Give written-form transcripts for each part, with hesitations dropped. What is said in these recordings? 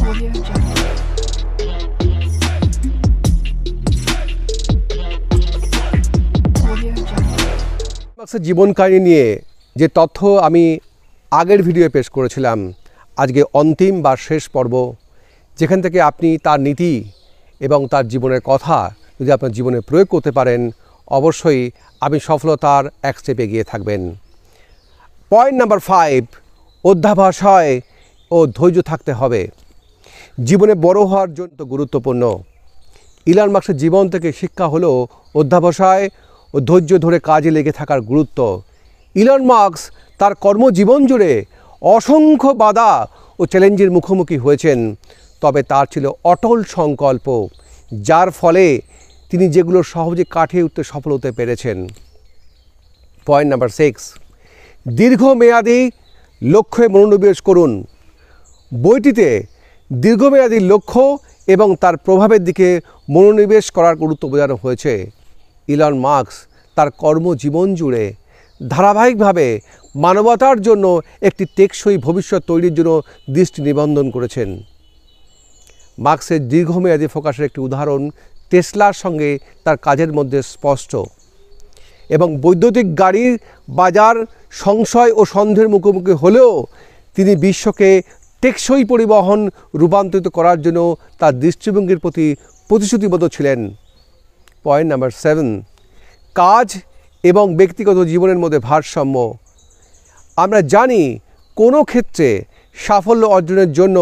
জীবন কাহিনী নিয়ে যে তথ্য আমি আগের ভিডিও পেশ করেছিলাম, আজকে অন্তিম বা শেষ পর্ব, যেখান থেকে আপনি তার নীতি এবং তার জীবনের কথা যদি আপনার জীবনে প্রয়োগ করতে পারেন, অবশ্যই আপনি সফলতার এক স্টেপ এগিয়ে থাকবেন। পয়েন্ট নাম্বার 5, অধ্যাবসায় ও ধৈর্য থাকতে হবে। জীবনে বড় হওয়ার জন্য গুরুত্বপূর্ণ। ইলন মাস্কের জীবন থেকে শিক্ষা হলো অধ্যাবসায় ও ধৈর্য ধরে কাজে লেগে থাকার গুরুত্ব। ইলন মাস্ক তার কর্মজীবন জুড়ে অসংখ্য বাধা ও চ্যালেঞ্জের মুখোমুখি হয়েছেন, তবে তার ছিল অটল সংকল্প, যার ফলে তিনি যেগুলো সহজে কাটিয়ে উঠতে সফল হতে পেরেছেন। পয়েন্ট নাম্বার 6, দীর্ঘমেয়াদী লক্ষ্যে মনোনিবেশ করুন। বইটিতে দীর্ঘমেয়াদী লক্ষ্য এবং তার প্রভাবের দিকে মনোনিবেশ করার গুরুত্ব বোঝানো হয়েছে। ইলন মাস্ক তার কর্মজীবন জুড়ে ধারাবাহিকভাবে মানবতার জন্য একটি টেকসই ভবিষ্যৎ তৈরির জন্য দৃষ্টি নিবন্ধন করেছেন। মাস্কের দীর্ঘমেয়াদী ফোকাসের একটি উদাহরণ টেসলার সঙ্গে তার কাজের মধ্যে স্পষ্ট। এবং বৈদ্যুতিক গাড়ির বাজার সংশয় ও সন্দেহের মুখোমুখি হলেও তিনি বিশ্বকে টেকসই পরিবহন রূপান্তরিত করার জন্য তার দৃষ্টিভঙ্গির প্রতি প্রতিশ্রুতিবদ্ধ ছিলেন। পয়েন্ট নাম্বার 7, কাজ এবং ব্যক্তিগত জীবনের মধ্যে ভারসাম্য। আমরা জানি কোনো ক্ষেত্রে সাফল্য অর্জনের জন্য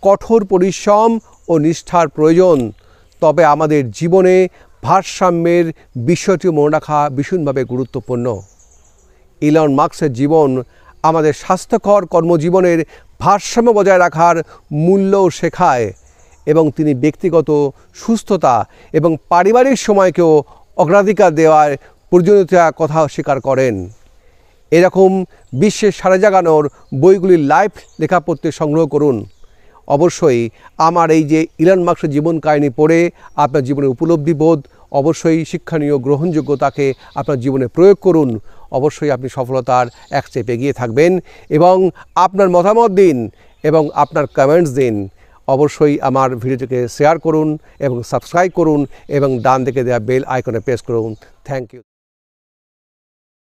কঠোর পরিশ্রম ও নিষ্ঠার প্রয়োজন, তবে আমাদের জীবনে ভারসাম্যের বিষয়টি মনে রাখা ভীষণভাবে গুরুত্বপূর্ণ। ইলন মাস্কের জীবন আমাদের স্বাস্থ্যকর কর্মজীবনের ভারসাম্য বজায় রাখার মূল্যও শেখায়, এবং তিনি ব্যক্তিগত সুস্থতা এবং পারিবারিক সময়কেও অগ্রাধিকার দেওয়ার প্রয়োজনীয়তার কথা স্বীকার করেন। এরকম বিশ্বের সাড়ে জাগানোর বইগুলির লাইভ লেখা পড়তে সংগ্রহ করুন। অবশ্যই আমার এই যে ইলন মাস্কের জীবন কাহিনী পড়ে আপনার জীবনের উপলব্ধিবোধ, অবশ্যই শিক্ষণীয় গ্রহণযোগ্যতাকে আপনার জীবনে প্রয়োগ করুন। অবশ্যই আপনি সফলতার এক স্টেপ এগিয়ে থাকবেন, এবং আপনার মতামত দিন এবং আপনার কমেন্টস দিন। অবশ্যই আমার ভিডিওটিকে শেয়ার করুন এবং সাবস্ক্রাইব করুন, এবং ডান দিকে দেওয়া বেল আইকনে প্রেস করুন। Thank you.